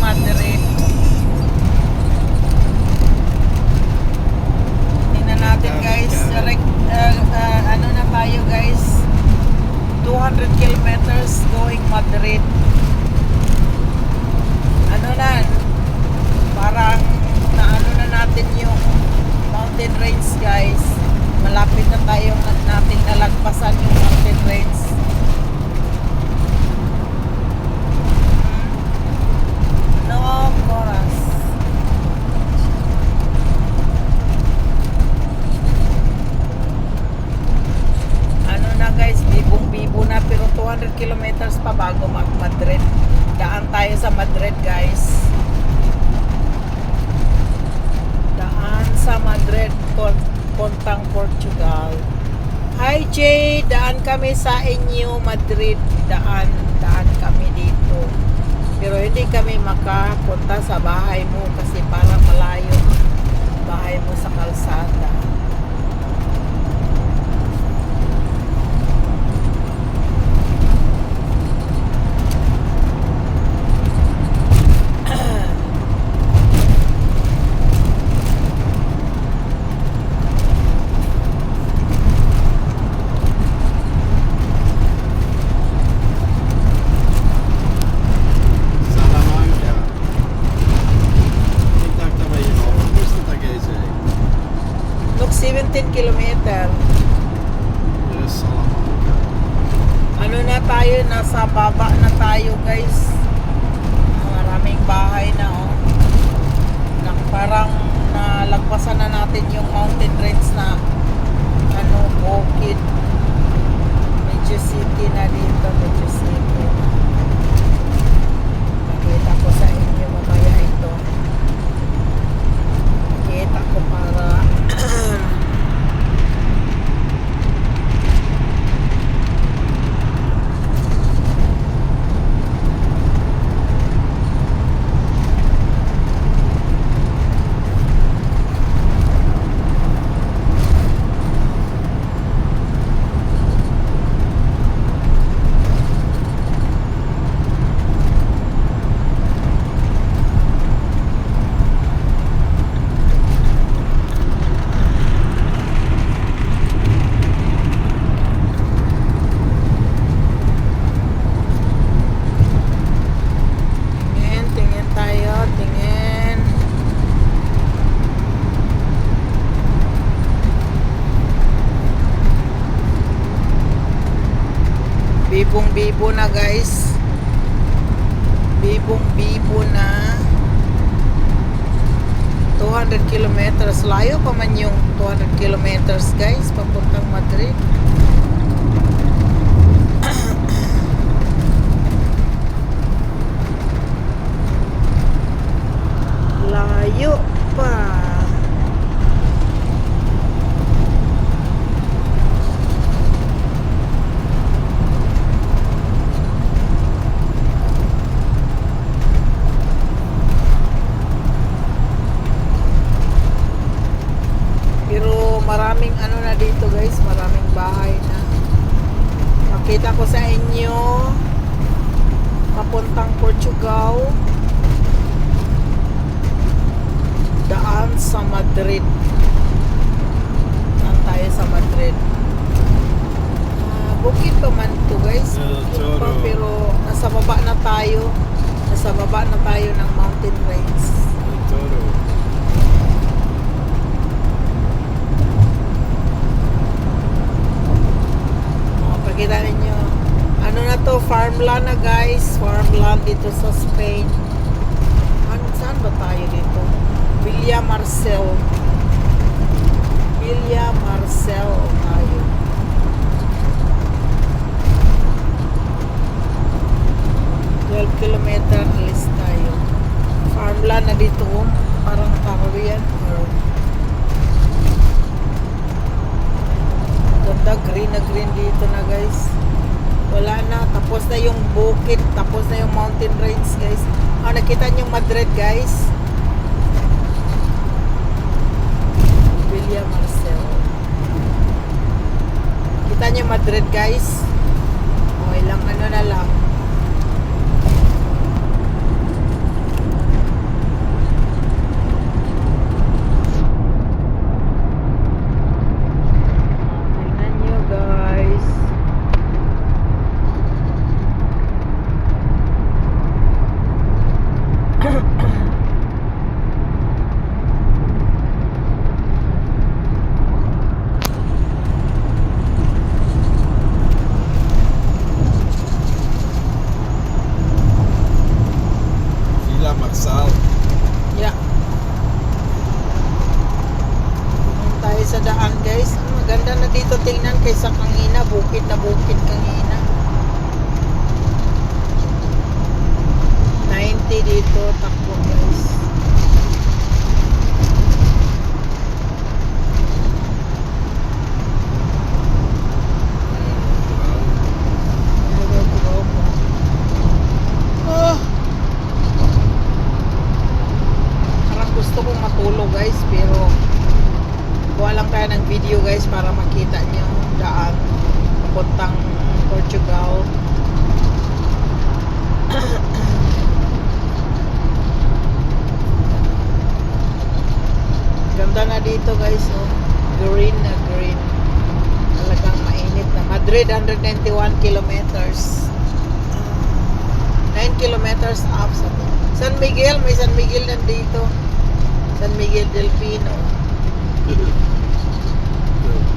Madrid. Tingnan natin guys, ano na tayo guys, 200 kilometers going Madrid. Ano na, parang naano na natin yung mountain range guys. Malapit na tayo natin nalagpasan yung mountain range. No oras. Ano na guys, bibong-bibo na, pero 200 kilometers pa bago mag-Madrid. Daan tayo sa Madrid guys. Daan sa Madrid, puntang Portugal. Hi Jay, daan kami sa inyo Madrid. Daan kami dito. Pero hindi kami makapunta sa bahay mo kasi parang malayo bahay mo sa kalsada. Look, 17 kilometer. Ano na tayo, nasa baba na tayo guys. Maraming bahay na oh. Parang nalagpasan na natin yung mountain range na ano, bukid. Medyo city na dito, medyo city. Nakita ko sa inyo mamaya ito. Nakita ko para bibong-bibo na guys. Bibong-bibo na. 200 kilometers. Layo pa man yung 200 kilometers guys papuntang Madrid. Layo pa. Maraming ano na dito guys, maraming bahay na. Makita ko sa inyo papuntang Portugal, daan sa Madrid. Daan tayo sa Madrid. Bukid pa man to guys, pero nasa baba na tayo. Nasa baba na tayo ng mountain range. Kita ninyo, ano na to, farmland na guys, farmland dito sa Spain. Saan ba tayo dito? Villa Marcel tayo. Kilometer alis tayo. Farmland na dito, parang Caribbean or ganda, green na green dito na guys. Wala na, tapos na yung bukid, tapos na yung mountain range guys. Nakita niyo yung Madrid guys. Villa Marcel. Kita niyo Madrid guys. O ilang ano na lang. City dito, takbo guys. Ah. Parang gusto kong matulog guys, pero kuha lang tayo ng video guys para makita niyo yung daan papuntang Portugal. Ganda na dito guys, oh. Green na green. Talagang mainit na. Madrid 191 kilometers. 9 kilometers up sa San Miguel, may San Miguel nandito. San Miguel del Pino.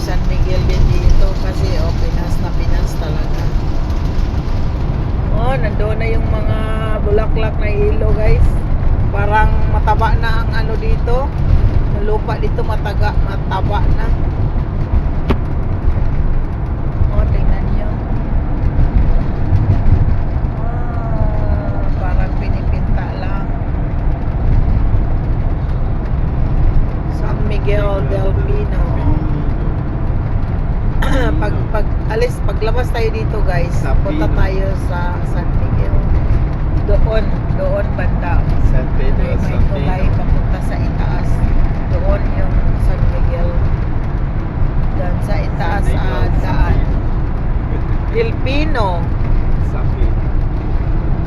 San Miguel din dito kasi oh, Pinas na Pinas talaga. Oh, nandoon na yung mga bulaklak na ilo guys. Parang mataba na ang ano dito. Ang lupa dito mataba na. Oh, tingnan niyo. Ah, parang pinipinta lang. San Miguel del Pino. Paglabas tayo dito guys, punta tayo sa San Miguel. Doon banda. San Pedro, May San tulay Pedro. papunta sa itaas. Doon yung San Miguel. Doon sa itaas daan. Del Pino. San Pedro.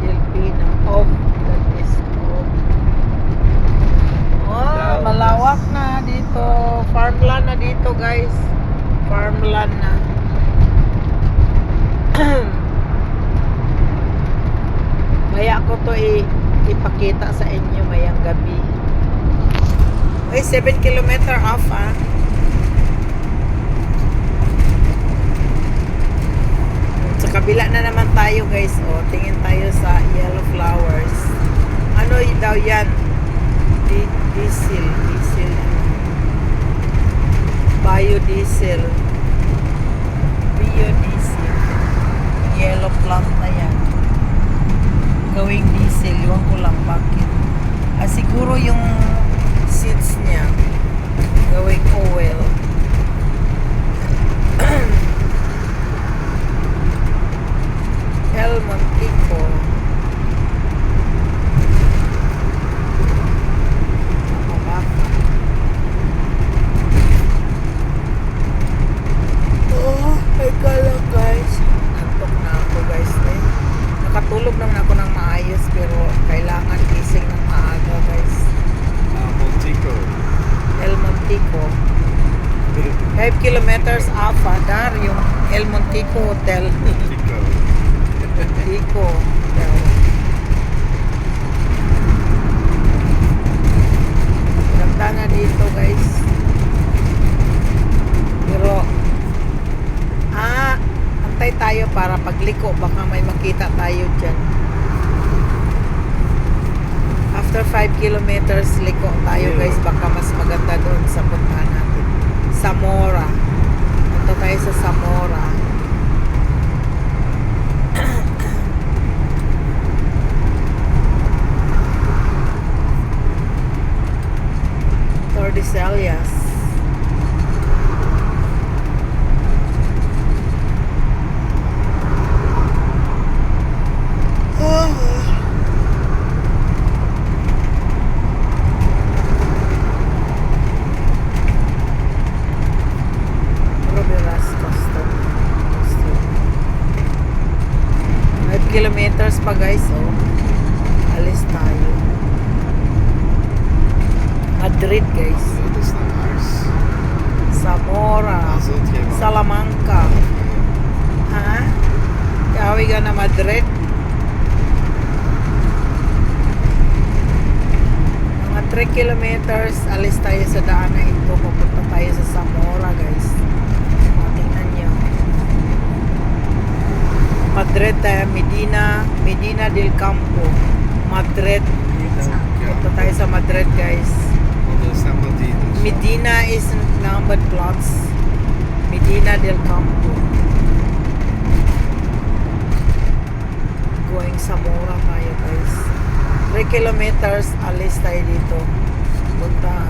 Del Pino. Oh, that is cool. Oh, malawak na dito. Farmland na dito guys. Farmland na. Maya ko to ipakita sa inyo mayang gabi. Ay, 7 kilometer off ah. Sa kabila na naman tayo guys. O, tingin tayo sa yellow flowers. Ano daw yan? Diesel. Biodiesel. Yellow plant na yan. Gawing diesel. Iwan ko lang bakit. Siguro yung seeds niya gawing oil. El Montico. Oh, ay kala guys. Nantok na ako guys eh. Nakatulog naman ako ng maayos pero kailangan gising ng maaga guys. Montico. El Montico. 5 kilometers up Dar yung El Montico Hotel. Montico. Montico Hotel. Ganda na dito guys. Pero antay tayo para pagliko baka may makita tayo dyan. After 5 kilometers liko tayo guys, baka mas maganda doon sa puntahan natin. Zamora. Punta tayo sa Zamora. Tordesillas. Kilometers pa guys, oh. Alis tayo. Madrid guys. Dat is naar huis. Zamora. Als het geen Salamanca. Ha? Kawi ka na Madrid? Mga 3 kilometers, alis tayo sa daan na ito. Pupunta tayo sa Zamora guys. Tingnan nyo. Madrid tayo, Medina del Campo. Madrid. Punta tayo sa Madrid guys. Dat is naar Medina. Medina is numbered plots. Medina del Campo. Going Zamora tayo guys. 3 kilometers, alis tayo dito. Puntang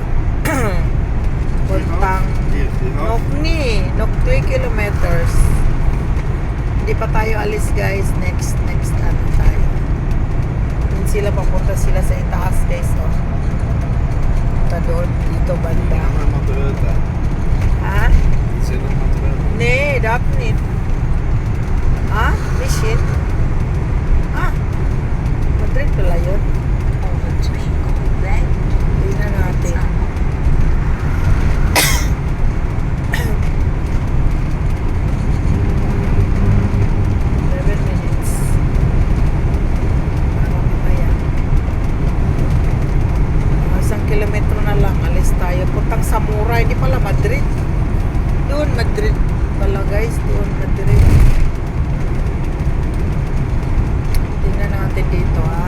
Nok 3 kilometers. Hindi pa tayo alis guys. Next ano tayo. Yun sila, papunta sila sa itaas guys. Oh. Punta doon, dito banda. Ha? Nee, dat niet. Ah, Mission? Ah, Madrid pala yun. Tingnan natin. 11 minutes. Para mamaya. Isang kilometro na lang, alis tayo. Puntang Zamora, hindi pala Madrid. Doon, Madrid pala guys. Doon, Madrid. Tingnan natin dito ha.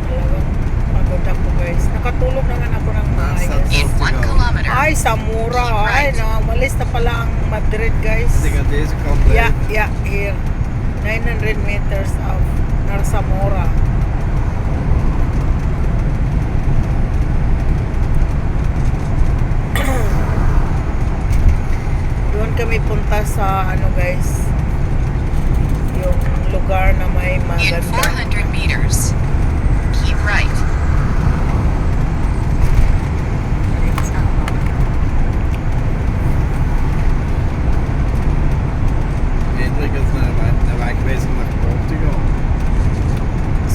Talagang pagod ako guys. Nakatulog naman ako ng maayos. In 1 kilometer. Ay, Zamora. Ay, walis na pala ang Madrid guys. Denk aan deze kant Yeah, blijven. here. 900 meters of Zamora. Doon kami punta sa ano guys, yung lugar na may In maganda. 400 meters. Keep right. Hendrik is naar wij geweest naar Portugal.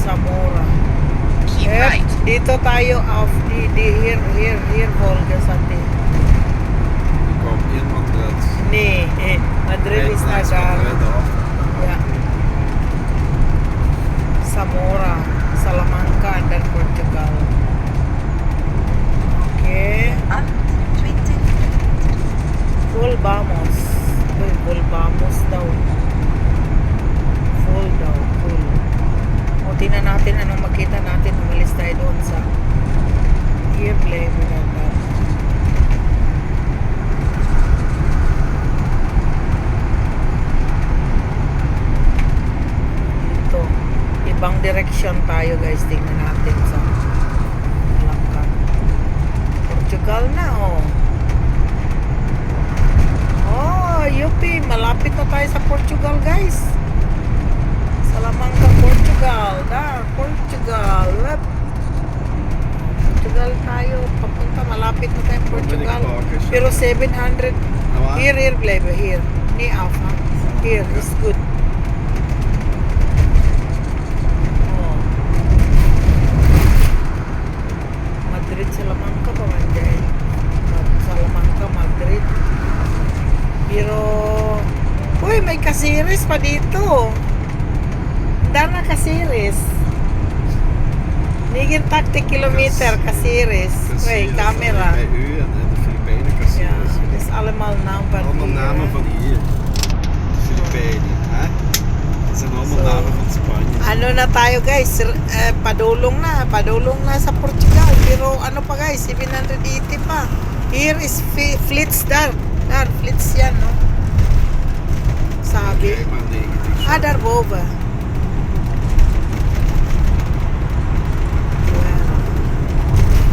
Zamora. Keep Eh, right. dito tayo off here Volga sa atin. Ik kwam in Madrid. Nee, Madrid is Rechts nagar. Madrid af. Yeah. Zamora, Salamanca, and then Portugal. Okay. Full vamos. Uy, full vamos daw. Full daw, full. O, tingnan natin anong makita natin. Umalis tayo doon sa airplay mo na ba. Dito. Ibang direction tayo guys. Tingnan natin sa Langkat. Portugal na oh. Oh, Yupi, malapit na tayo sa Portugal, guys. Salamanca, Portugal. Dar, Portugal. Wep. Portugal tayo. Papunta, malapit na tayo Portugal. Pero 700. Here, blijven. Here. Niet af, ha? Here, is good. Oh. Madrid, Salamanca pa man dyan. Salamanca, Madrid. Pero, uy, may Caceres pa dito. Dana Caceres. Nigin 30 kilometer Caceres. Uy, camera. Bij u en in de Filipijnen Ja, Caceres. het is allemaal naam van Allemaal hier. namen van hier. Filipijnen, hè? Dat zijn allemaal Zo. namen van Spanje. Ano na tayo guys, padulong na sa Portugal. Pero ano pa guys, 780 pa. Here is Flits Dar, Flits yan no. Sabi. Kijk maar 90. Ah, daarboven.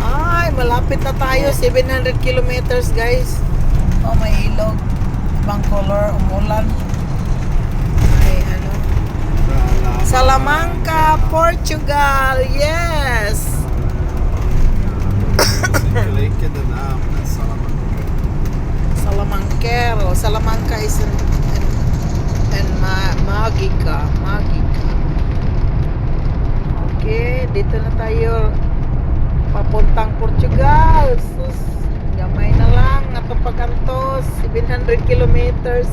Ay, malapit na tayo. 700 kilometers guys. Oh, may ilog. Ibang color, umulan. Ay, ano. Salamanca, Portugal. Yes. Gelijk in de naam met Salamanca. Salamancero. Salamanca is in Magica. Okay, dito na tayo. Papuntang Portugal. Sus, gamay na lang. Natong pagantos. 700 kilometers.